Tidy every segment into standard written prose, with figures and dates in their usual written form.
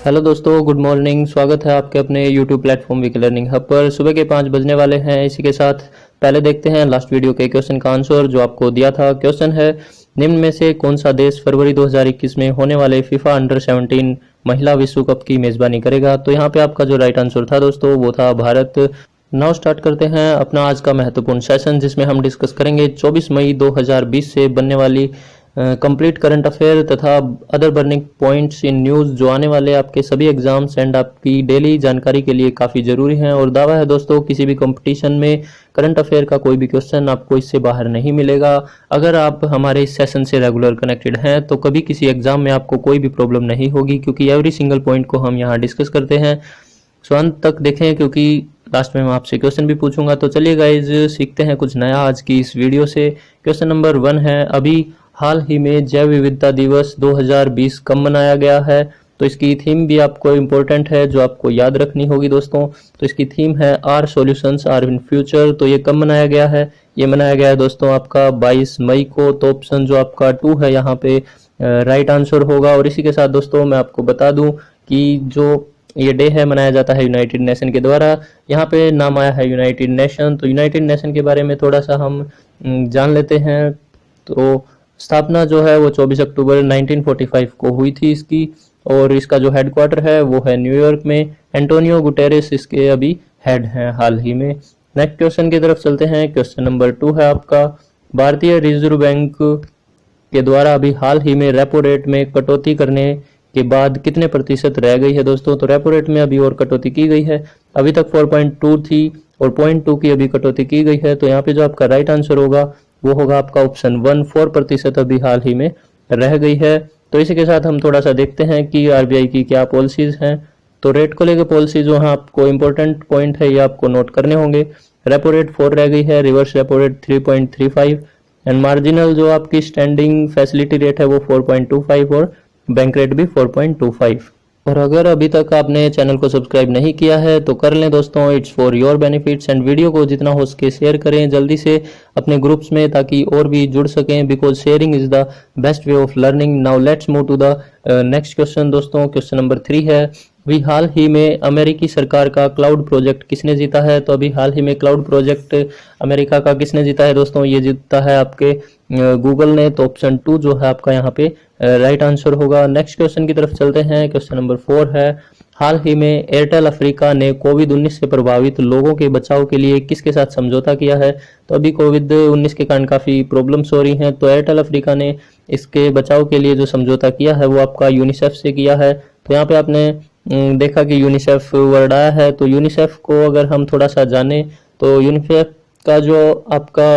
Hello दोस्तों, good morning. स्वागत है आपके अपने YouTube platform week learning hub पर। सुबह के 5 बजने वाले हैं। इसी के साथ पहले देखते हैं लास्ट वीडियो के क्वेश्चन का आंसर जो आपको दिया था। क्वेश्चन है, निम्न में से कौन सा देश फरवरी 2021 में होने वाले फीफा अंडर 17 महिला विश्व कप की मेजबानी करेगा। तो यहाँ पे आपका जो राइट आंसर था दोस्तों वो था भारत। नाउ स्टार्ट करते हैं अपना आज का महत्वपूर्ण सेशन, जिसमें हम डिस्कस करेंगे 24 मई 2020 से बनने वाली कंप्लीट करंट अफेयर तथा other burning points in news जो आने वाले आपके सभी एग्जाम्स एंड आपकी डेली जानकारी के लिए काफ़ी ज़रूरी हैं। और दावा है दोस्तों, किसी भी कंपटीशन में करंट अफेयर का कोई भी क्वेश्चन आपको इससे बाहर नहीं मिलेगा। अगर आप हमारे इस सेशन से रेगुलर कनेक्टेड हैं तो कभी किसी एग्जाम में आपको कोई भी प्रॉब्लम नहीं होगी, क्योंकि एवरी सिंगल पॉइंट को हम यहाँ डिस्कस करते हैं। सो अंत तक देखें, क्योंकि लास्ट में मैं आपसे क्वेश्चन भी पूछूंगा। तो चलिए गाइज, सीखते हैं कुछ नया आज की इस वीडियो से। क्वेश्चन नंबर 1 है, अभी हाल ही में जैव विविधता दिवस 2020 कब मनाया गया है? तो इसकी थीम भी आपको इम्पोर्टेंट है जो आपको याद रखनी होगी दोस्तों। तो इसकी थीम है our solutions are in future. तो ये कब मनाया गया है? ये मनाया गया है दोस्तों आपका 22 मई को। तो ऑप्शन जो आपका 2 है यहाँ पे राइट आंसर होगा। और इसी के साथ दोस्तों मैं आपको बता दूं कि जो ये डे है मनाया जाता है यूनाइटेड नेशन के द्वारा। यहाँ पे नाम आया है यूनाइटेड नेशन। तो यूनाइटेड नेशन के बारे में थोड़ा सा हम जान लेते हैं। तो स्थापना जो है वो 24 अक्टूबर 1945 को हुई थी इसकी, और इसका जो हेडक्वार्टर है वो है न्यूयॉर्क में। एंटोनियो गुटेरेस इसके अभी हेड हैं हाल ही में। नेक्स्ट क्वेश्चन की तरफ चलते हैं। क्वेश्चन नंबर 2 है आपका, भारतीय रिजर्व बैंक के द्वारा अभी हाल ही में रेपो रेट में कटौती करने के बाद कितने प्रतिशत रह गई है दोस्तों? तो रेपो रेट में अभी और कटौती की गई है। अभी तक 4.2 थी और 0.2 की अभी कटौती की गई है। तो यहाँ पे जो आपका राइट आंसर होगा वो होगा आपका ऑप्शन 1, 4% अभी हाल ही में रह गई है। तो इसी के साथ हम थोड़ा सा देखते हैं कि आरबीआई की क्या पॉलिसीज हैं। तो रेट को लेकर पॉलिसी जो है आपको इंपॉर्टेंट पॉइंट है ये आपको नोट करने होंगे। रेपो रेट 4 रह गई है, reverse repo rate 3.35 and marginal जो आपकी स्टैंडिंग फैसिलिटी रेट है वो 4.25 और बैंक रेट भी 4.25। और अगर अभी तक आपने चैनल को सब्सक्राइब नहीं किया है तो कर लें दोस्तों, it's for your benefits. And video को जितना हो सके शेयर करें जल्दी से अपने ग्रुप्स में, ताकि और भी जुड़ सकें, because sharing is the best way of learning. Now let's move to the next question दोस्तों। क्वेश्चन नंबर 3 है, अभी हाल ही में अमेरिकी सरकार का क्लाउड प्रोजेक्ट किसने जीता है? तो अभी हाल ही में क्लाउड प्रोजेक्ट अमेरिका का किसने जीता है दोस्तों? ये जीता है आपके गूगल ने। तो ऑप्शन 2 जो है आपका यहाँ पे राइट आंसर होगा। नेक्स्ट क्वेश्चन की तरफ चलते हैं। क्वेश्चन नंबर 4 है, हाल ही में एयरटेल अफ्रीका ने कोविड-19 से प्रभावित लोगों के बचाव के लिए किसके साथ समझौता किया है? तो अभी कोविड-19 के कारण काफ़ी प्रॉब्लम्स हो रही हैं, तो एयरटेल अफ्रीका ने इसके बचाव के लिए जो समझौता किया है वो आपका यूनिसेफ से किया है। तो यहाँ पे आपने देखा कि यूनिसेफ वर्ड आया है। तो यूनिसेफ को अगर हम थोड़ा सा जाने तो यूनिसेफ का जो आपका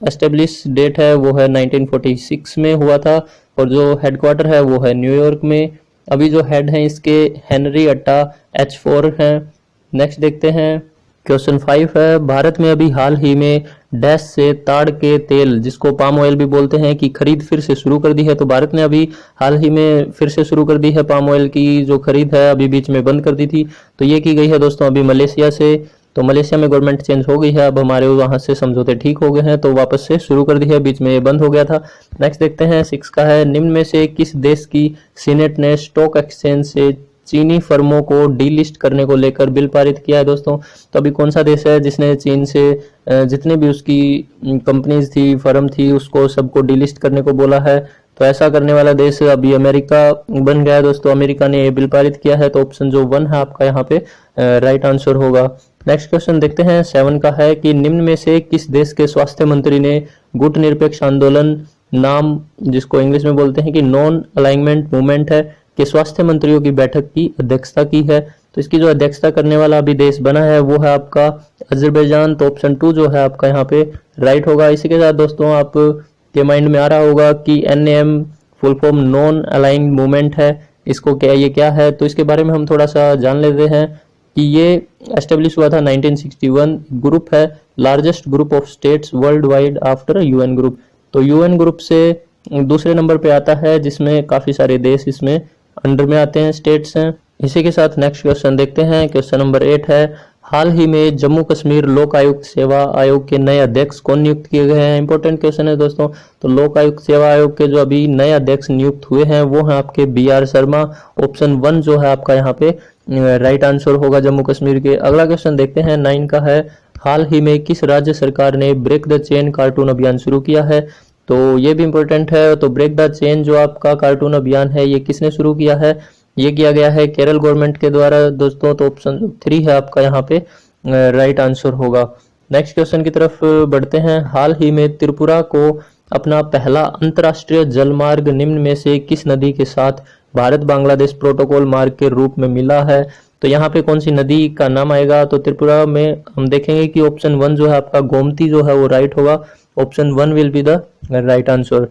एस्टेब्लिश डेट है वो है 1946 में हुआ था, और जो हेडक्वार्टर है वो है न्यूयॉर्क में। अभी जो हेड हैं इसके हेनरी अट्टा H4 हैं। नेक्स्ट देखते हैं। क्वेश्चन 5 है, भारत में अभी हाल ही में डैश से ताड़ के तेल, जिसको पाम ऑयल भी बोलते हैं, की खरीद फिर से शुरू कर दी है। तो भारत ने अभी हाल ही में फिर से शुरू कर दी है पाम ऑयल की जो खरीद है, अभी बीच में बंद कर दी थी। तो ये की गई है दोस्तों अभी मलेशिया से। तो मलेशिया में गवर्नमेंट चेंज हो गई है, अब हमारे वहां से समझौते ठीक हो गए हैं, तो वापस से शुरू कर दी है, बीच में ये बंद हो गया था। नेक्स्ट देखते हैं 6 का है, निम्न में से किस देश की सीनेट ने स्टॉक एक्सचेंज से चीनी फर्मों को डीलिस्ट करने को लेकर बिल पारित किया है दोस्तों? तो अभी कौन सा देश है जिसने चीन से जितने भी उसकी कंपनीज थी, फर्म थी, उसको सबको डीलिस्ट करने को बोला है? तो ऐसा करने वाला देश अभी अमेरिका बन गया है दोस्तों। अमेरिका ने ये बिल पारित किया है। तो ऑप्शन जो 1 है आपका यहाँ पे राइट आंसर होगा। नेक्स्ट क्वेश्चन देखते हैं 7 का है कि निम्न में से किस देश के स्वास्थ्य मंत्री ने गुट निरपेक्ष आंदोलन नाम, जिसको इंग्लिश में बोलते हैं कि नॉन अलाइनमेंट मूवमेंट है, के स्वास्थ्य मंत्रियों की बैठक की अध्यक्षता की है? तो इसकी जो अध्यक्षता करने वाला अभी देश बना है वो है आपका अजरबैजान। तो ऑप्शन 2 जो है आपका यहाँ पे राइट होगा। इसी के साथ दोस्तों आप के माइंड में आ रहा होगा कि NAM full form non aligned movement है, इसको ये क्या है? तो इसके बारे में हम थोड़ा सा जान लेते हैं कि ये एस्टेब्लिश हुआ था 1961। ग्रुप है largest group of states world wide after UN group. तो UN ग्रुप से दूसरे नंबर पे आता है, जिसमें काफी सारे देश इसमें अंडर में आते हैं, स्टेट्स हैं। इसी के साथ नेक्स्ट क्वेश्चन देखते हैं। क्वेश्चन नंबर 8 है, हाल ही में जम्मू कश्मीर लोक आयुक्त सेवा आयोग के नए अध्यक्ष कौन नियुक्त किए गए हैं? इंपॉर्टेंट क्वेश्चन है दोस्तों। तो लोक आयुक्त सेवा आयोग के जो अभी नए अध्यक्ष नियुक्त हुए हैं वो हैं आपके BR शर्मा। ऑप्शन 1 जो है आपका यहाँ पे राइट आंसर होगा जम्मू कश्मीर के। अगला क्वेश्चन देखते हैं 9 का है, हाल ही में किस राज्य सरकार ने ब्रेक द चेन कार्टून अभियान शुरू किया है? तो ये भी इंपॉर्टेंट है। तो ब्रेक द चेन जो आपका कार्टून अभियान है ये किसने शुरू किया है? ये किया गया है केरल गवर्नमेंट के द्वारा दोस्तों। तो ऑप्शन 3 है आपका यहाँ पे राइट आंसर होगा। नेक्स्ट क्वेश्चन की तरफ बढ़ते हैं, हाल ही में त्रिपुरा को अपना पहला अंतर्राष्ट्रीय जलमार्ग निम्न में से किस नदी के साथ भारत बांग्लादेश प्रोटोकॉल मार्ग के रूप में मिला है? तो यहाँ पे कौन सी नदी का नाम आएगा? तो त्रिपुरा में हम देखेंगे कि ऑप्शन 1 जो है आपका गोमती जो है वो राइट होगा। Option 1 will be the right answer.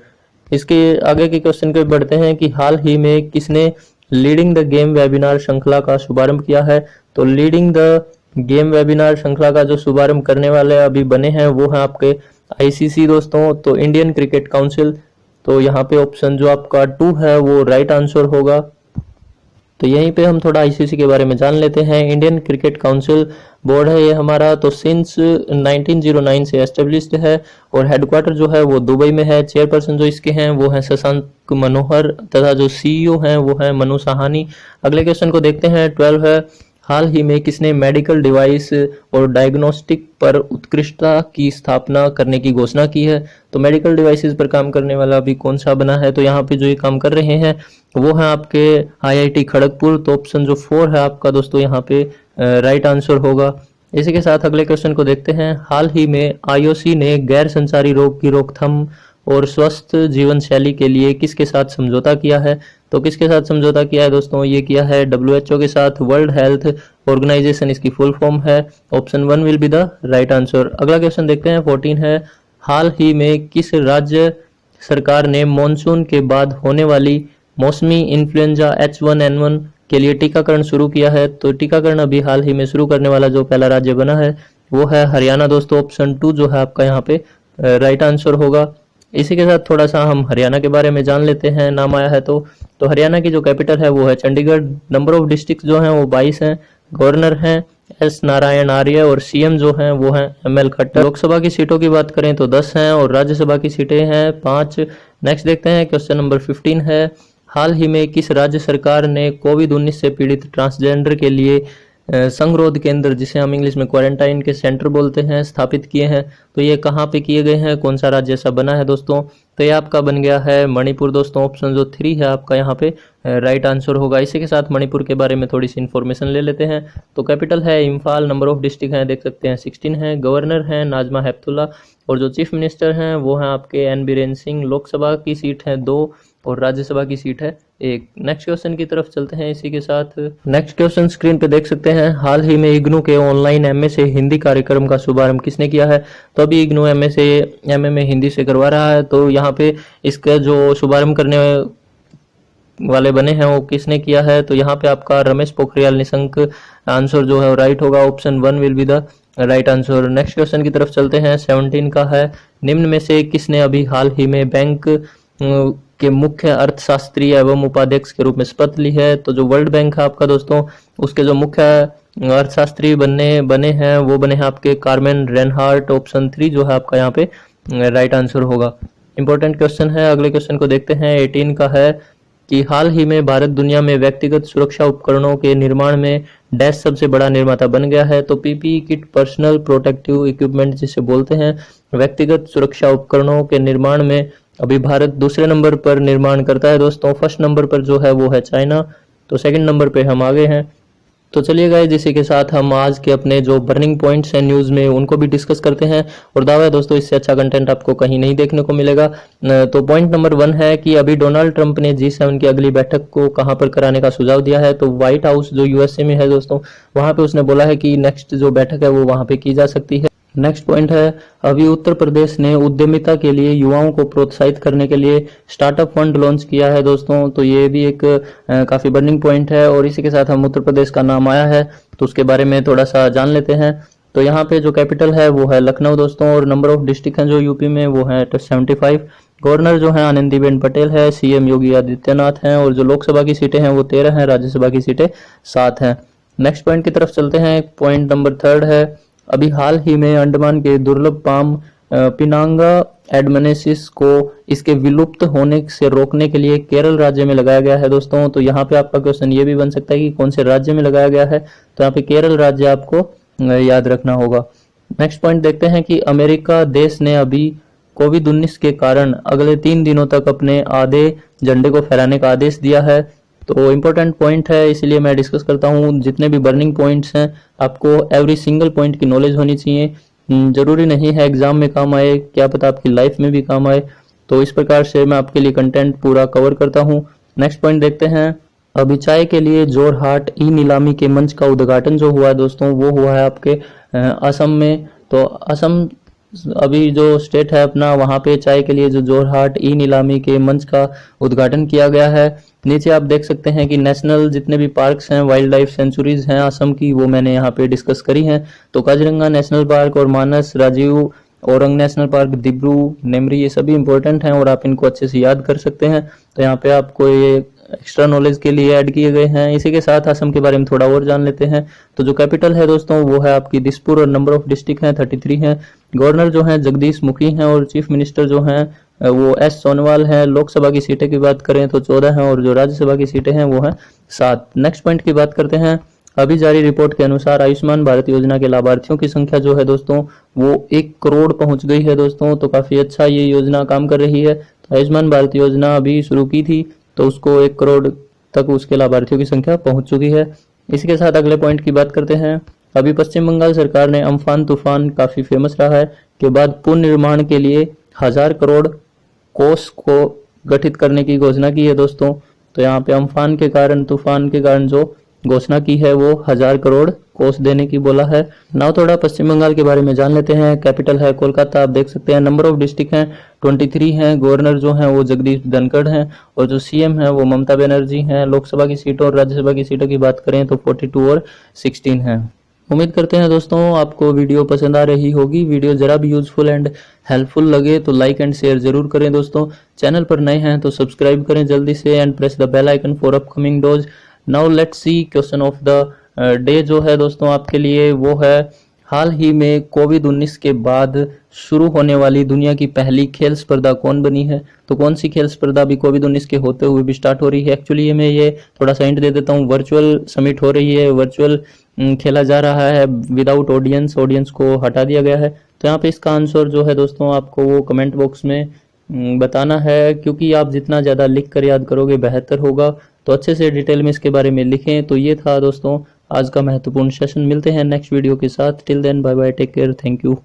इसके आगे के क्वेश्चन पे बढ़ते हैं कि हाल ही में किसने लीडिंग द गेम वेबिनार श्रृंखला का शुभारंभ किया है? तो लीडिंग द गेम वेबिनार श्रृंखला का जो शुभारंभ करने वाले अभी बने हैं वो है आपके ICC दोस्तों, तो इंडियन क्रिकेट काउंसिल। तो यहाँ पे ऑप्शन जो आपका 2 है वो राइट आंसर होगा। तो यहीं पे हम थोड़ा ICC के बारे में जान लेते हैं। इंडियन क्रिकेट काउंसिल बोर्ड है ये हमारा, तो सिंस 1909 से एस्टेब्लिश्ड है और हेडक्वार्टर जो है वो दुबई में है। चेयरपर्सन जो इसके हैं वो हैं शशांक मनोहर तथा जो CEO हैं वो हैं मनु साहानी। अगले क्वेश्चन को देखते हैं 12 है, हाल ही में किसने मेडिकल डिवाइस और डायग्नोस्टिक पर उत्कृष्टता की स्थापना करने की घोषणा की है? तो मेडिकल डिवाइसेस पर काम करने वाला अभी कौन सा बना है? तो यहाँ पे जो ये काम कर रहे हैं वो है आपके IIT खड़गपुर। तो ऑप्शन जो 4 है आपका दोस्तों यहाँ पे राइट आंसर होगा। इसी के साथ अगले क्वेश्चन को देखते हैं, हाल ही में IOC ने गैर संचारी रोग की रोकथाम और स्वस्थ जीवन शैली के लिए किसके साथ समझौता किया है? तो किसके साथ समझौता किया है दोस्तों? ये किया है WHO के साथ, वर्ल्ड हेल्थ ऑर्गेनाइजेशन इसकी फुल फॉर्म है। Option 1 will be the right answer. अगला क्वेश्चन देखते हैं 14 है, हाल ही में किस राज्य सरकार ने मॉनसून के बाद होने वाली मौसमी इन्फ्लुएंजा H1N1 के लिए टीकाकरण शुरू किया है? तो टीकाकरण अभी हाल ही में शुरू करने वाला जो पहला राज्य बना है वो है हरियाणा दोस्तों। ऑप्शन 2 जो है आपका यहाँ पे राइट आंसर होगा। इसी के साथ थोड़ा सा हम हरियाणा के बारे में जान लेते हैं, नाम आया है तो हरियाणा की जो कैपिटल है वो है चंडीगढ़। नंबर ऑफ डिस्ट्रिक्ट जो हैं वो 22 हैं। गवर्नर हैं S नारायण आर्य और CM जो हैं वो हैं ML खट्टर। लोकसभा की सीटों की बात करें तो 10 हैं और राज्यसभा की सीटें हैं 5। नेक्स्ट देखते हैं क्वेश्चन नंबर 15 है, हाल ही में किस राज्य सरकार ने कोविड-19 से पीड़ित ट्रांसजेंडर के लिए संगरोध केंद्र, जिसे हम इंग्लिश में क्वारंटाइन के सेंटर बोलते हैं, स्थापित किए हैं? तो ये कहाँ पे किए गए हैं, कौन सा राज्य ऐसा बना है दोस्तों? तो ये आपका बन गया है मणिपुर दोस्तों। ऑप्शन जो 3 है आपका यहाँ पे राइट आंसर होगा। इसी के साथ मणिपुर के बारे में थोड़ी सी इन्फॉर्मेशन ले लेते हैं। तो कैपिटल है इम्फाल, नंबर ऑफ डिस्ट्रिक्ट हैं देख सकते हैं 16 है। गवर्नर हैं नाजमा हेपतुल्ला और जो चीफ मिनिस्टर हैं वो हैं आपके N बीरेन सिंह। लोकसभा की सीट है 2 और राज्यसभा की सीट है 1। नेक्स्ट क्वेश्चन की तरफ चलते हैं। इसी के साथ नेक्स्ट क्वेश्चन स्क्रीन पे देख सकते हैं, हाल ही में इग्नू के ऑनलाइन MA से हिंदी कार्यक्रम का शुभारंभ किसने किया है? तो अभी इग्नू MA में हिंदी से करवा रहा है। तो यहाँ पे इसका जो शुभारंभ करने वाले बने हैं वो किसने किया है? तो यहाँ पे आपका रमेश पोखरियाल निशंक आंसर जो है राइट होगा। Option 1 will be the right answer. Next question की तरफ चलते हैं 17 का है, निम्न में से किसने अभी हाल ही में बैंक के मुख्य अर्थशास्त्री एवं उपाध्यक्ष के रूप में शपथ ली है? तो जो वर्ल्ड बैंक है आपका दोस्तों उसके जो मुख्य अर्थशास्त्री बने हैं वो बने हैं आपके कार्मेन रेनहार्ट। ऑप्शन 3 जो है आपका यहाँ पे राइट आंसर होगा। इंपॉर्टेंट क्वेश्चन है। अगले क्वेश्चन को देखते हैं 18 का है कि हाल ही में भारत दुनिया में व्यक्तिगत सुरक्षा उपकरणों के निर्माण में डैश सबसे बड़ा निर्माता बन गया है? तो PPE kit, personal protective equipment जिसे बोलते हैं, व्यक्तिगत सुरक्षा उपकरणों के निर्माण में अभी भारत दूसरे नंबर पर निर्माण करता है दोस्तों। फर्स्ट नंबर पर जो है वो है चाइना, तो सेकंड नंबर पे हम आगे हैं। तो चलिए गाइस, इसी के साथ हम आज के अपने जो बर्निंग पॉइंट्स हैं न्यूज़ में उनको भी डिस्कस करते हैं। और दावा है दोस्तों इससे अच्छा कंटेंट आपको कहीं नहीं देखने को मिलेगा। तो पॉइंट नंबर 1 है कि अभी डोनाल्ड ट्रंप ने G7 की अगली बैठक को कहां पर कराने का सुझाव दिया है? तो व्हाइट हाउस जो USA में है दोस्तों वहां पे उसने बोला है कि नेक्स्ट जो बैठक है वो वहां पे की जा सकती है। नेक्स्ट पॉइंट है, अभी उत्तर प्रदेश ने उद्यमिता के लिए युवाओं को प्रोत्साहित करने के लिए स्टार्टअप फंड लॉन्च किया है दोस्तों। तो ये भी एक काफी बर्निंग पॉइंट है। और इसी के साथ हम उत्तर प्रदेश का नाम आया है तो उसके बारे में थोड़ा सा जान लेते हैं। तो यहाँ पे जो कैपिटल है वो है लखनऊ दोस्तों और नंबर ऑफ डिस्ट्रिक्ट हैं जो यूपी में वो है 75। गवर्नर जो है आनंदीबेन पटेल है, CM योगी आदित्यनाथ हैं और जो लोकसभा की सीटें हैं वो 13 हैं, राज्यसभा की सीटें 7 हैं। नेक्स्ट पॉइंट की तरफ चलते हैं। पॉइंट नंबर 3 है, अभी हाल ही में अंडमान के दुर्लभ पाम पिनांगा एडमनेसिस को इसके विलुप्त होने से रोकने के लिए केरल राज्य में लगाया गया है दोस्तों। तो यहाँ पे आपका क्वेश्चन ये भी बन सकता है कि कौन से राज्य में लगाया गया है, तो यहाँ पे केरल राज्य आपको याद रखना होगा। नेक्स्ट पॉइंट देखते हैं कि अमेरिका देश ने अभी कोविड-19 के कारण अगले 3 दिनों तक अपने आधे झंडे को फहराने का आदेश दिया है। तो इम्पोर्टेंट पॉइंट है, इसलिए मैं डिस्कस करता हूँ। जितने भी बर्निंग पॉइंट्स हैं आपको एवरी सिंगल पॉइंट की नॉलेज होनी चाहिए। जरूरी नहीं है एग्जाम में काम आए, क्या पता आपकी लाइफ में भी काम आए। तो इस प्रकार से मैं आपके लिए कंटेंट पूरा कवर करता हूँ। नेक्स्ट पॉइंट देखते हैं, अभी चाय के लिए जोरहाट ई नीलामी के मंच का उद्घाटन जो हुआ है दोस्तों, वो हुआ है आपके असम में। तो असम अभी जो स्टेट है अपना, वहाँ पे चाय के लिए जो जोरहाट ई नीलामी के मंच का उद्घाटन किया गया है। नीचे आप देख सकते हैं कि नेशनल जितने भी पार्क्स हैं, वाइल्ड लाइफ सेंचुरीज हैं असम की, वो मैंने यहाँ पे डिस्कस करी हैं। तो काजीरंगा नेशनल पार्क और मानस, राजीव औरंग नेशनल पार्क, दिब्रू, नेमरी, ये सभी इंपॉर्टेंट हैं और आप इनको अच्छे से याद कर सकते हैं। तो यहाँ पे आपको ये एक्स्ट्रा नॉलेज के लिए ऐड किए गए हैं। इसी के साथ असम के बारे में थोड़ा और जान लेते हैं। तो जो कैपिटल है दोस्तों वो है आपकी दिसपुर और नंबर ऑफ डिस्ट्रिक्ट हैं 33 हैं। गवर्नर जो हैं जगदीश मुखी हैं और चीफ मिनिस्टर जो हैं वो एस सोनवाल हैं। लोकसभा की सीटें की बात करें तो 14 हैं और जो राज्यसभा की सीटें हैं वो हैं 7। नेक्स्ट पॉइंट की बात करते हैं, अभी जारी रिपोर्ट के अनुसार आयुष्मान भारत योजना के लाभार्थियों की संख्या जो है दोस्तों वो 1 करोड़ पहुंच गई है दोस्तों। तो काफी अच्छा ये योजना काम कर रही है। तो आयुष्मान भारत योजना अभी शुरू की थी तो उसको 1 करोड़ तक उसके लाभार्थियों की संख्या पहुंच चुकी है। इसी के साथ अगले पॉइंट की बात करते हैं, अभी पश्चिम बंगाल सरकार ने अम्फान तूफान काफी फेमस रहा है के बाद पुनर्निर्माण के लिए 1000 करोड़ कोष को गठित करने की घोषणा की है दोस्तों। तो यहाँ पे अम्फान के कारण, तूफान के कारण जो घोषणा की है वो 1000 करोड़ कोष देने की बोला है। नाउ थोड़ा पश्चिम बंगाल के बारे में जान लेते हैं। कैपिटल है कोलकाता, आप देख सकते हैं। नंबर ऑफ डिस्ट्रिक्ट हैं 23 हैं। गवर्नर जो हैं वो जगदीश धनखड़ हैं और जो सीएम है वो ममता बनर्जी हैं। लोकसभा की सीटों और राज्यसभा की सीटों की बात करें तो 42 और 16 हैं। उम्मीद करते हैं दोस्तों आपको वीडियो पसंद आ रही होगी। वीडियो जरा भी यूजफुल एंड हेल्पफुल लगे तो लाइक एंड शेयर जरूर करें दोस्तों। चैनल पर नए हैं तो सब्सक्राइब करें जल्दी से and press the bell icon for upcoming dose. Now let's see question of the day जो है दोस्तों आपके लिए वो है, हाल ही में कोविड-19 के बाद शुरू होने वाली दुनिया की पहली खेल स्पर्धा कौन बनी है। तो कौन सी खेल स्पर्धा अभी कोविड-19 के होते हुए भी स्टार्ट हो रही है। एक्चुअली मैं ये थोड़ा सा हिंट दे देता हूँ, वर्चुअल समिट हो रही है, वर्चुअल खेला जा रहा है विदाउट ऑडियंस, ऑडियंस को हटा दिया गया है। तो यहाँ पे इसका आंसर जो है दोस्तों आपको वो कमेंट बॉक्स में बताना है, क्योंकि आप जितना ज़्यादा लिख कर याद करोगे बेहतर होगा। तो अच्छे से डिटेल में इसके बारे में लिखें। तो ये था दोस्तों आज का महत्वपूर्ण सेशन। मिलते हैं नेक्स्ट वीडियो के साथ। Till then bye bye, take care, thank you.